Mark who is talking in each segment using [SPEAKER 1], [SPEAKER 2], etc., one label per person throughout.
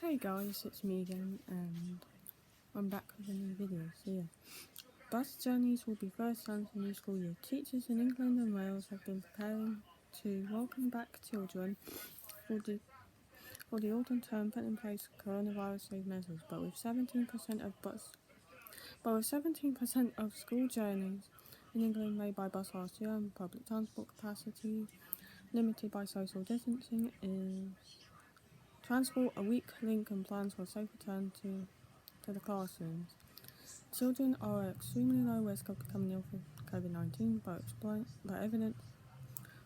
[SPEAKER 1] Hey guys, it's me again, and I'm back with a new video. So yeah, bus journeys will be first time for the new school year. Teachers in England and Wales have been preparing to welcome back children for the autumn term, put in place coronavirus safe measures. But with 17% of school journeys in England made by bus last year, and public transport capacity limited by social distancing, is transport a weak link and plans for a safe return to the classrooms. Children are at extremely low risk of becoming ill with COVID-19, but evidence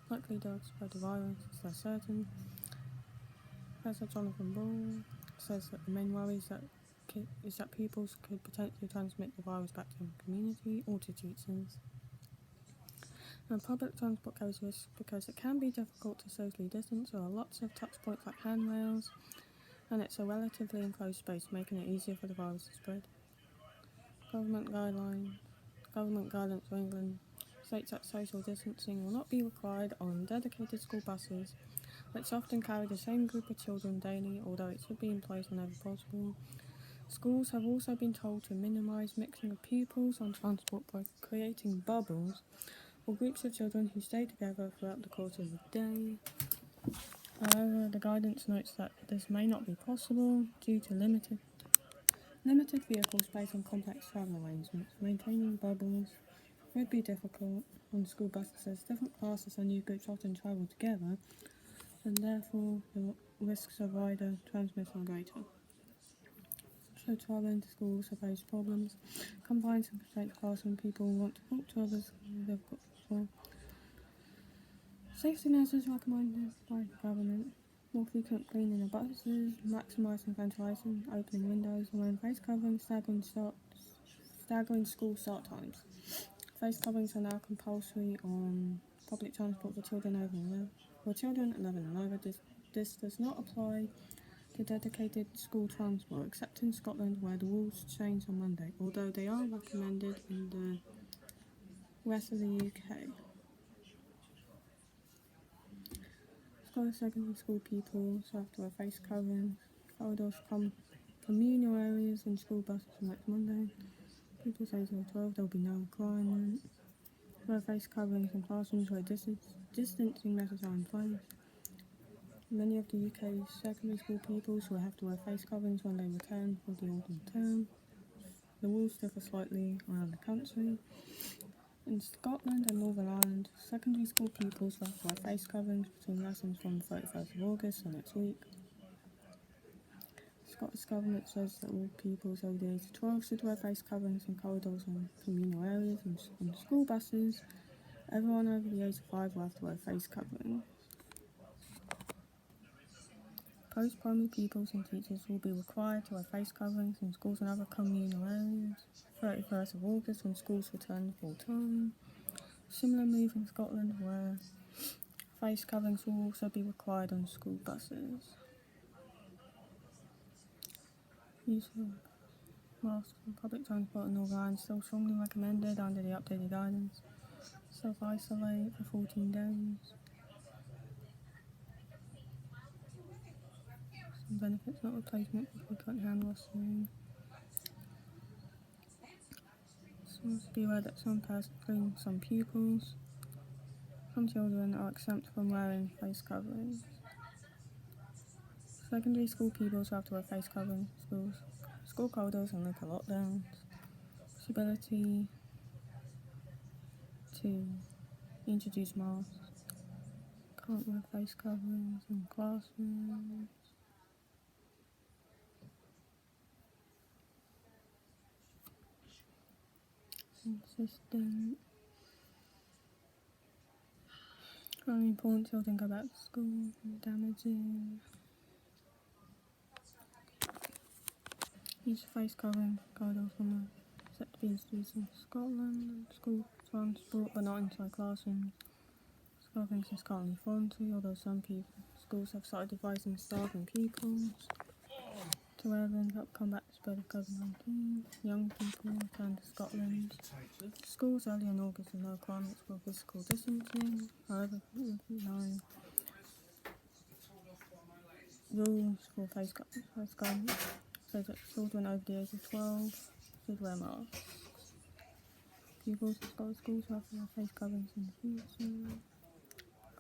[SPEAKER 1] likely does spread the virus is less certain. Professor Jonathan Ball says that the main worry is that pupils could potentially transmit the virus back to the community or to teachers. And public transport carries risk because it can be difficult to socially distance. There are lots of touch points like handrails, and it's a relatively enclosed space, making it easier for the virus to spread. Government guidance for England states that social distancing will not be required on dedicated school buses, which often carry the same group of children daily, although it should be in place whenever possible. Schools have also been told to minimise mixing of pupils on transport by creating bubbles or groups of children who stay together throughout the course of the day. However, the guidance notes that this may not be possible due to limited vehicle space and complex travel arrangements. Maintaining bubbles would be difficult on school buses as different classes and youth groups often travel together, and therefore the risks of wider transmission are greater. So travelling to school also poses problems. Confines and constraints classroom people want to talk to others they've got before. Safety measures recommended by the government: more frequent cleaning of buses, maximising ventilation, opening windows, and wearing face coverings, staggering school start times. Face coverings are now compulsory on public transport for children 11 and over. This does not apply to dedicated school transport, except in Scotland where the rules change on Monday, although they are recommended in the rest of the UK. Secondary school pupils have to wear face coverings. Corridors from communal areas in school buses from next Monday. Pupils aged over 12, there will be no requirement to wear face coverings in classrooms where distancing measures are in place. Many of the UK's secondary school pupils will have to wear face coverings when they return for the autumn term. The rules differ slightly around the country. In Scotland and Northern Ireland, secondary school pupils will have to wear face coverings between lessons from the 31st of August, so next week. The Scottish Government says that all pupils over the age of 12 should wear face coverings in corridors and communal areas and on school buses. Everyone over the age of 5 will have to wear face coverings. Post-primary pupils and teachers will be required to wear face coverings in schools and other communal areas. 31st of August when schools return full time. Similar move in Scotland where face coverings will also be required on school buses. Use of masks on public transport in Northern Ireland still strongly recommended under the updated guidance. Self-isolate for 14 days. Some benefits, not replacement for frequent hand washing. So be aware that some persons, including some pupils, some children are exempt from wearing face coverings. Secondary school pupils have to wear face coverings in schools, school corridors and local lockdowns. Possibility to introduce masks. Can't wear face coverings in classrooms. Consistent. Only important children go back to school. Damaging. Use of face covering corridors from set to be introduced in Scotland. School transport but not inside classrooms. Coverings is currently voluntary, although some schools have started advising staff and pupils to wear them to help combat the spread of COVID-19. Young people return to Scotland. Schools early in August with no requirements for physical distancing. However, rules for face coverings. So that children over the age of 12 should wear masks. Pupils in Scottish schools have to wear face coverings in the future.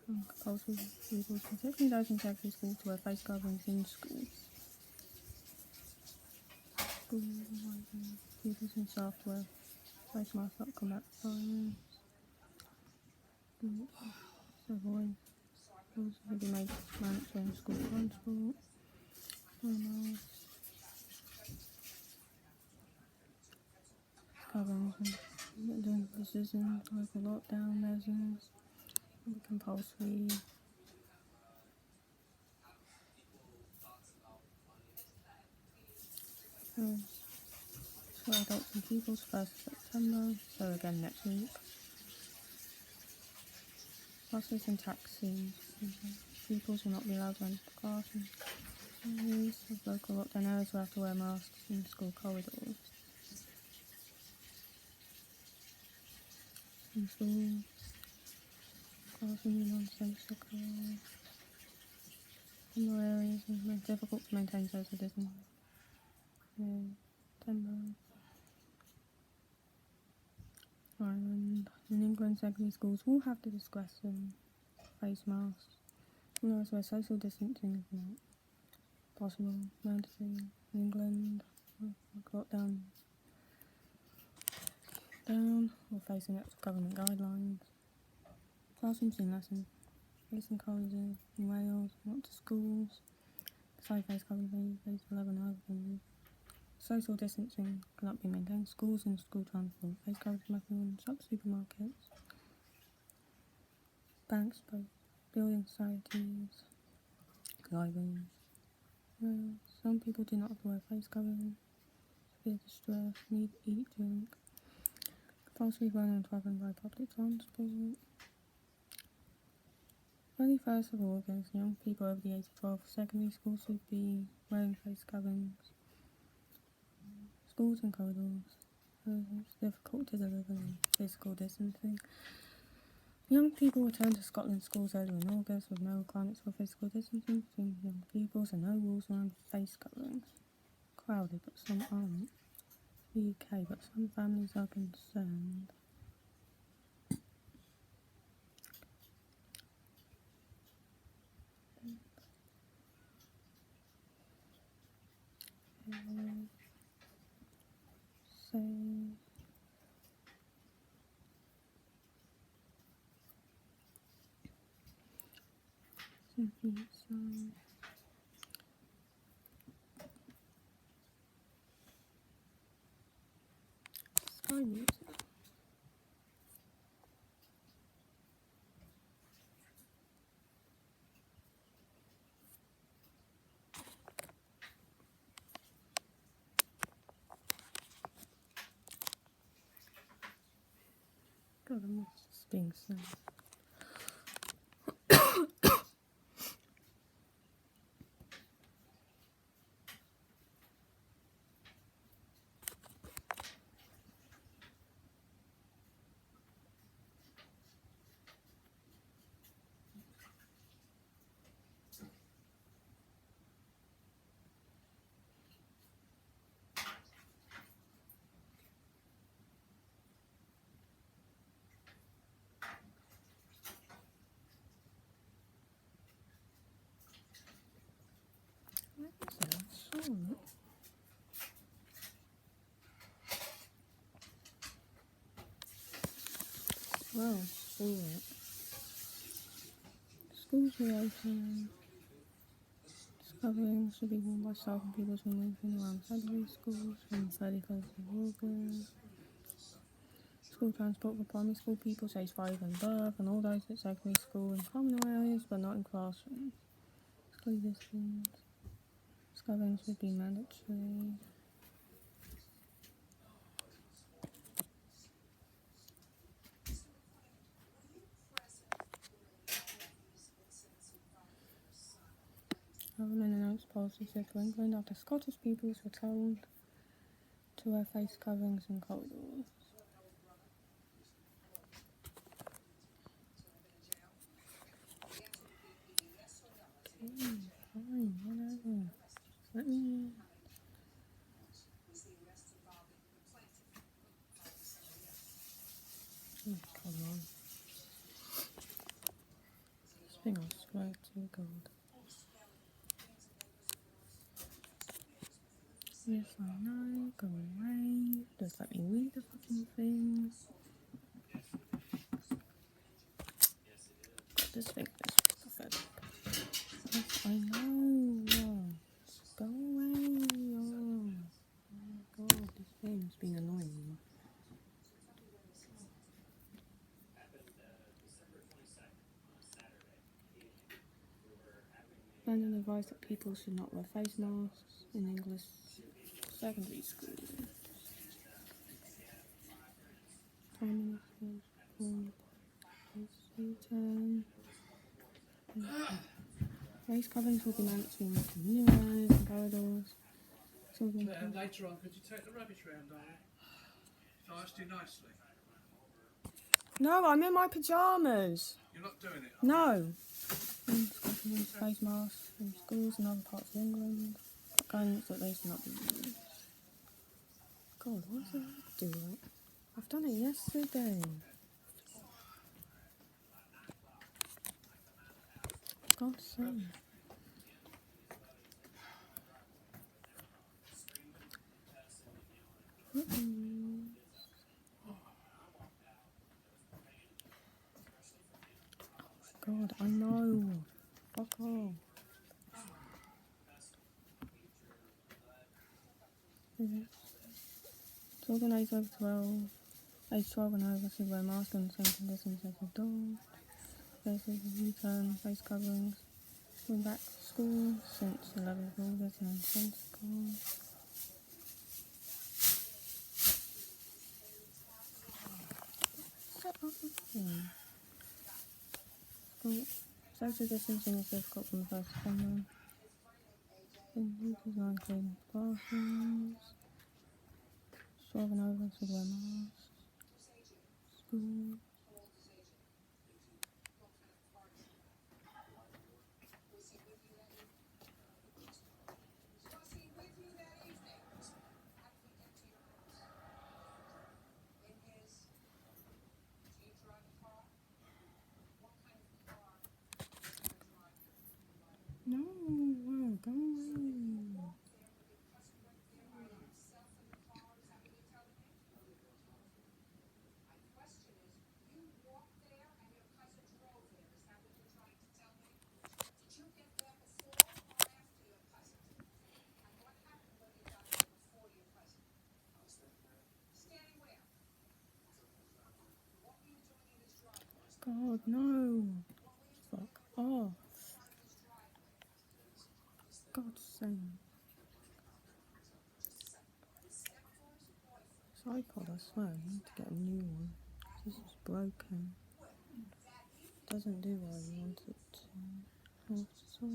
[SPEAKER 1] Compulsory pupils in secondary and secondary schools to wear face coverings in school. Pupils and staff to wear face masks that combat the virus. Avoid rules should be made mandatory in school transport. Coverings and decisions, local lockdown measures, will be compulsory. For adults and pupils, 1st of September, so again next week. Buses and taxis, pupils will not be allowed to enter the classroom. Use of local lockdown areas will have to wear masks in school corridors. In school, classroom non-essential cars. Indoor areas are more difficult to maintain social distancing. September. Ireland. In England, secondary schools will have the discretion face masks. Unless where social distancing is not possible. Mandatory in England. Lockdown. Or facing it with government guidelines. Classrooms in lessons. Facing colleges in Wales, not to schools. Side face coverings, face 11 other things. Social distancing cannot be maintained. Schools and school transport. Face coverings must be worn in shops, supermarkets, banks, building societies, libraries. Some people do not have to wear face coverings. Severe distress, need to eat, drink. Compulsory wearing and travelling by public transport. 31st of August, young people over the age of 12 for secondary school should be wearing face coverings. Schools and corridors. It's difficult to deliver physical distancing. Young people return to Scotland schools earlier in August with no requirements for physical distancing between young pupils and no rules around face coverings. Crowded, but some aren't. The UK, but some families are concerned. Sky music. God, I'm just being sad. Well, schools reopen. Coverings should be worn by staff and pupils when moving around secondary schools from 31st of August. School transport for primary school pupils aged 5 and above, and all those at secondary school in common areas but not in classrooms. School distance. Coverings would be mandatory. Government announced policy shift to England after Scottish pupils were told to wear face coverings in corridors. Fine, whatever. Let me in. Oh, come on. This thing, I swear to God. Yes, I know. Go away. Just let me read the fucking thing. God, this thing is pathetic. Yes, I know. Go away. Oh my God, this thing's been annoying me. Brandon advised that people should not wear face masks in English secondary school. Prime Minister's return. Face coverings will be mandatory in community areas and corridors.
[SPEAKER 2] Later on, could you take the rubbish round, darling? So I asked you nicely.
[SPEAKER 1] No, I'm in my pyjamas.
[SPEAKER 2] You're not doing it?
[SPEAKER 1] No. Face masks in schools and other parts of England. Guidance that they should not be used. God, what does that do? Right? I've done it yesterday. God's sake. God, I know. Fuck off. Children aged over 12, age 12 and over should wear masks in the same conditions as adults. Faces return, face coverings. Been back to school since 11th of August and school. Social distancing is difficult from the 1st of December. Computers are including classrooms. 12 and over should wear masks. School. No, go away. God, no. Fuck off. God's sake. This iPod, I swear, I need to get a new one. This is broken. It doesn't do what I want it to. Also,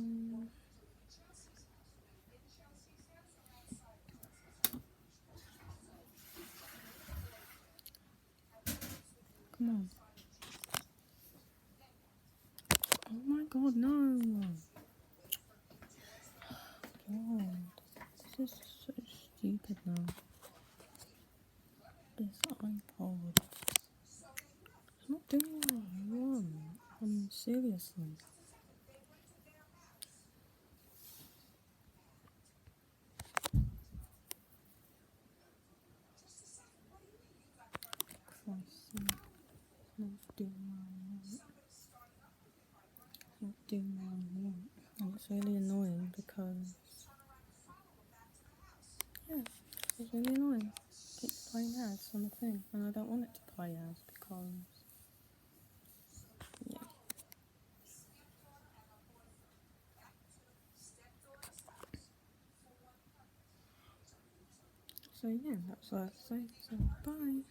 [SPEAKER 1] come on. Oh my God, no. God, this is so stupid now. This iPod. It's not doing what I want. I mean, seriously. Christ's sake. It's not doing what I want. It's not doing what I want. And it's really annoying because... yeah, it's really annoying. It keeps playing ads on the thing, and I don't want it to play ads because... yeah. So yeah, that's what I have to say. So bye.